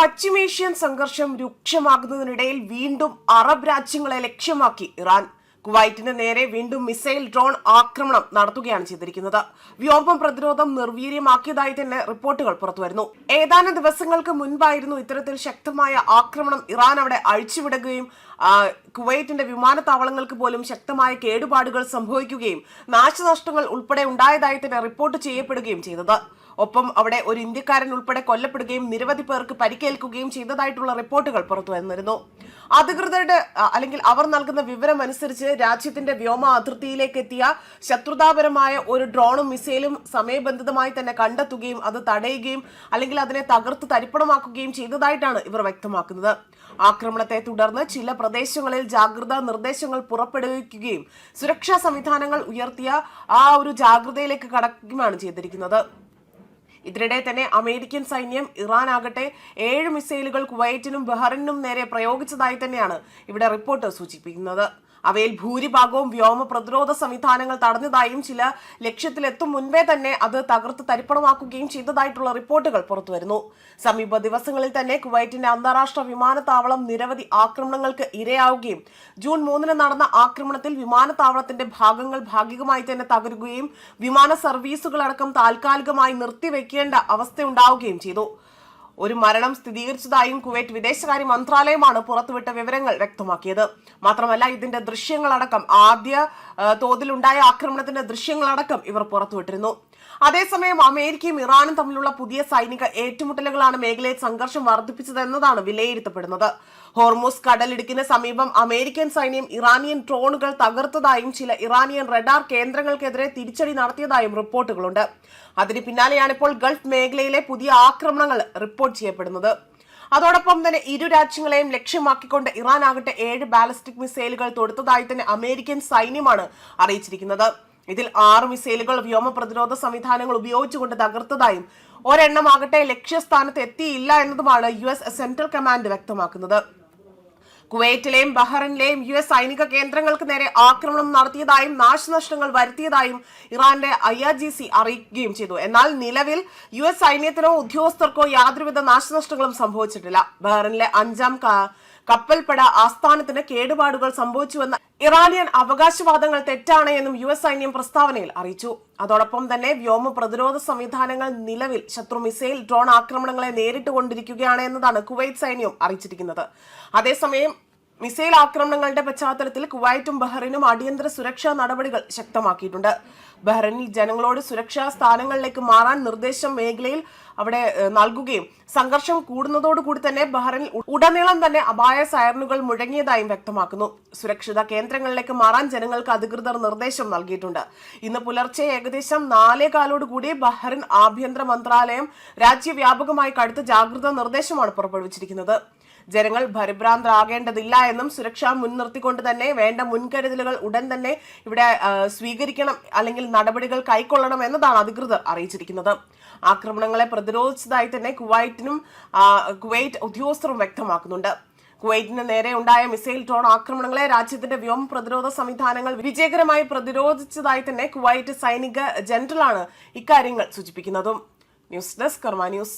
പശ്ചിമേഷ്യൻ സംഘർഷം രൂക്ഷമാകുന്നതിനിടയിൽ വീണ്ടും അറബ് രാജ്യങ്ങളെ ലക്ഷ്യമാക്കി ഇറാൻ കുവൈറ്റിന് നേരെ വീണ്ടും മിസൈൽ ഡ്രോൺ ആക്രമണം നടത്തുകയാണ് ചെയ്തിരിക്കുന്നത്. വ്യോമ പ്രതിരോധം നിർവീര്യമാക്കിയതായി തന്നെ റിപ്പോർട്ടുകൾ പുറത്തുവരുന്നു. ഏതാനും ദിവസങ്ങൾക്ക് മുൻപായിരുന്നു ഇത്തരത്തിൽ ശക്തമായ ആക്രമണം ഇറാൻ അവിടെ അഴിച്ചുവിടുകയും കുവൈറ്റിന്റെ വിമാനത്താവളങ്ങൾക്ക് പോലും ശക്തമായ കേടുപാടുകൾ സംഭവിക്കുകയും നാശനഷ്ടങ്ങൾ ഉൾപ്പെടെ ഉണ്ടായതായി തന്നെ റിപ്പോർട്ട് ചെയ്യപ്പെടുകയും ചെയ്തത്. ഒപ്പം അവിടെ ഒരു ഇന്ത്യക്കാരൻ ഉൾപ്പെടെ കൊല്ലപ്പെടുകയും നിരവധി പേർക്ക് പരിക്കേൽക്കുകയും ചെയ്തതായിട്ടുള്ള റിപ്പോർട്ടുകൾ പുറത്തു വന്നിരുന്നു. അധികൃതരുടെ അല്ലെങ്കിൽ അവർ നൽകുന്ന വിവരം അനുസരിച്ച് രാജ്യത്തിന്റെ വ്യോമ അതിർത്തിയിലേക്ക് എത്തിയ ശത്രുതാപരമായ ഒരു ഡ്രോണും മിസൈലും സമയബന്ധിതമായി തന്നെ കണ്ടെത്തുകയും അത് തടയുകയും അല്ലെങ്കിൽ അതിനെ തകർത്ത് തരിപ്പണമാക്കുകയും ചെയ്തതായിട്ടാണ് ഇവർ വ്യക്തമാക്കുന്നത്. ആക്രമണത്തെ തുടർന്ന് ചില പ്രദേശങ്ങളിൽ ജാഗ്രതാ നിർദ്ദേശങ്ങൾ പുറപ്പെടുവിക്കുകയും സുരക്ഷാ സംവിധാനങ്ങൾ ഉയർത്തിയ ആ ഒരു ജാഗ്രതയിലേക്ക് കടക്കുകയുമാണ് ചെയ്തിരിക്കുന്നത്. ഇതിനിടെ തന്നെ അമേരിക്കൻ സൈന്യം ഇറാനാകട്ടെ 7 മിസൈലുകൾ കുവൈറ്റിനും ബഹ്റൈനും നേരെ പ്രയോഗിച്ചതായി തന്നെയാണ് ഇവിടെ റിപ്പോർട്ട് സൂചിപ്പിക്കുന്നത്. അവയിൽ ഭൂരിഭാഗവും വ്യോമ പ്രതിരോധ സംവിധാനങ്ങൾ തടഞ്ഞതായും ചില ലക്ഷ്യത്തിലെത്തും മുൻപേ തന്നെ അത് തകർത്ത് തരിപ്പണമാക്കുകയും ചെയ്തതായിട്ടുള്ള റിപ്പോർട്ടുകൾ പുറത്തുവരുന്നു. സമീപ ദിവസങ്ങളിൽ തന്നെ കുവൈറ്റിന്റെ അന്താരാഷ്ട്ര വിമാനത്താവളം നിരവധി ആക്രമണങ്ങൾക്ക് ഇരയാവുകയും ജൂൺ 3 നടന്ന ആക്രമണത്തിൽ വിമാനത്താവളത്തിന്റെ ഭാഗങ്ങൾ ഭാഗികമായി തന്നെ തകരുകയും വിമാന സർവീസുകളടക്കം താൽക്കാലികമായി നിർത്തിവെക്കേണ്ട അവസ്ഥയുണ്ടാവുകയും ചെയ്തു. ഒരു മരണം സ്ഥിരീകരിച്ചതായും കുവൈറ്റ് വിദേശകാര്യ മന്ത്രാലയമാണ് പുറത്തുവിട്ട വിവരങ്ങൾ വ്യക്തമാക്കിയത്. മാത്രമല്ല ഇതിന്റെ ദൃശ്യങ്ങളടക്കം ആദ്യ തോതിലുണ്ടായ ആക്രമണത്തിന്റെ ദൃശ്യങ്ങളടക്കം ഇവർ പുറത്തുവിട്ടിരുന്നു. അതേസമയം അമേരിക്കയും ഇറാനും തമ്മിലുള്ള പുതിയ സൈനിക ഏറ്റുമുട്ടലുകളാണ് മേഖലയിൽ സംഘർഷം വർദ്ധിപ്പിച്ചതെന്നതാണ് വിലയിരുത്തപ്പെടുന്നത്. ഹോർമൂസ് കടലിടുക്കിന് സമീപം അമേരിക്കൻ സൈന്യം ഇറാനിയൻ ഡ്രോണുകൾ തകർത്തതായും ചില ഇറാനിയൻ റഡാർ കേന്ദ്രങ്ങൾക്കെതിരെ തിരിച്ചടി നടത്തിയതായും റിപ്പോർട്ടുകളുണ്ട്. അതിന് പിന്നാലെയാണ് ഇപ്പോൾ ഗൾഫ് മേഖലയിലെ പുതിയ ആക്രമണങ്ങൾ റിപ്പോർട്ട് ചെയ്യപ്പെടുന്നത്. അതോടൊപ്പം തന്നെ ഇരു രാജ്യങ്ങളെയും ലക്ഷ്യമാക്കിക്കൊണ്ട് ഇറാൻ ആകട്ടെ 7 ബാലിസ്റ്റിക് മിസൈലുകൾ തൊടുത്തതായി തന്നെ അമേരിക്കൻ സൈന്യമാണ് അറിയിച്ചിരിക്കുന്നത്. ഇതിൽ 6 മിസൈലുകൾ വ്യോമ പ്രതിരോധ സംവിധാനങ്ങൾ ഉപയോഗിച്ചുകൊണ്ട് തകർത്തതായും ഒരെണ്ണമാകട്ടെ ലക്ഷ്യസ്ഥാനത്ത് എത്തിയില്ല എന്നതുമാണ് US സെൻട്രൽ കമാൻഡ് വ്യക്തമാക്കുന്നത്. കുവൈറ്റിലെയും ബഹ്റൈനിലെയും US സൈനിക കേന്ദ്രങ്ങൾക്ക് നേരെ ആക്രമണം നടത്തിയതായും നാശനഷ്ടങ്ങൾ വരുത്തിയതായും ഇറാന്റെ IRGC അറിയിക്കുകയും ചെയ്തു. എന്നാൽ നിലവിൽ US സൈന്യത്തിനോ ഉദ്യോഗസ്ഥർക്കോ യാതൊരുവിധ നാശനഷ്ടങ്ങളും സംഭവിച്ചിട്ടില്ല. ബഹ്റൈനിലെ 5ാം കപ്പൽപ്പട ആസ്ഥാനത്തിന് കേടുപാടുകൾ സംഭവിച്ചുവെന്ന ഇറാനിയൻ അവകാശവാദങ്ങൾ തെറ്റാണ് എന്നും US സൈന്യം പ്രസ്താവനയിൽ അറിയിച്ചു. അതോടൊപ്പം തന്നെ വ്യോമ പ്രതിരോധ സംവിധാനങ്ങൾ നിലവിൽ ശത്രു മിസൈൽ ഡ്രോൺ ആക്രമണങ്ങളെ നേരിട്ടുകൊണ്ടിരിക്കുകയാണ് എന്നതാണ് കുവൈറ്റ് സൈന്യം അറിയിച്ചിരിക്കുന്നത്. അതേസമയം മിസൈൽ ആക്രമണങ്ങളുടെ പശ്ചാത്തലത്തിൽ കുവൈറ്റും ബഹ്റൈനും അടിയന്തര സുരക്ഷാ നടപടികൾ ശക്തമാക്കിയിട്ടുണ്ട്. ബഹ്റൈനിൽ ജനങ്ങളോട് സുരക്ഷാ സ്ഥാനങ്ങളിലേക്ക് മാറാൻ നിർദ്ദേശം മേഖലയിൽ അവിടെ നൽകുകയും സംഘർഷം കൂടുന്നതോടുകൂടി തന്നെ ബഹ്റൈനിൽ ഉടനീളം തന്നെ അപായ സൈറനുകൾ മുഴങ്ങിയതായും വ്യക്തമാക്കുന്നു. സുരക്ഷിത കേന്ദ്രങ്ങളിലേക്ക് മാറാൻ ജനങ്ങൾക്ക് അധികൃതർ നിർദ്ദേശം നൽകിയിട്ടുണ്ട്. ഇന്ന് പുലർച്ചെ ഏകദേശം 4:15 ബഹ്റൈൻ ആഭ്യന്തര മന്ത്രാലയം രാജ്യവ്യാപകമായി കടുത്ത ജാഗ്രതാ നിർദ്ദേശമാണ് പുറപ്പെടുവിച്ചിരിക്കുന്നത്. ജനങ്ങൾ പരിഭ്രാന്തരാകേണ്ടതില്ല എന്നും സുരക്ഷ മുൻനിർത്തിക്കൊണ്ട് തന്നെ വേണ്ട മുൻകരുതലുകൾ ഉടൻ തന്നെ ഇവിടെ സ്വീകരിക്കണം അല്ലെങ്കിൽ നടപടികൾ കൈക്കൊള്ളണം എന്നതാണ് അധികൃതർ അറിയിച്ചിരിക്കുന്നത്. ആക്രമണങ്ങളെ പ്രതിരോധിച്ചതായി തന്നെ കുവൈറ്റ് ഉദ്യോഗസ്ഥരും വ്യക്തമാക്കുന്നുണ്ട്. കുവൈറ്റിന് നേരെ ഉണ്ടായ മിസൈൽ ഡ്രോൺ ആക്രമണങ്ങളെ രാജ്യത്തിന്റെ വ്യോമ പ്രതിരോധ സംവിധാനങ്ങൾ വിജയകരമായി പ്രതിരോധിച്ചതായി തന്നെ കുവൈറ്റ് സൈനിക ജനറലാണ് ഇക്കാര്യങ്ങൾ സൂചിപ്പിക്കുന്നതും. ന്യൂസ് ഡെസ്ക് കർമ്മ ന്യൂസ്.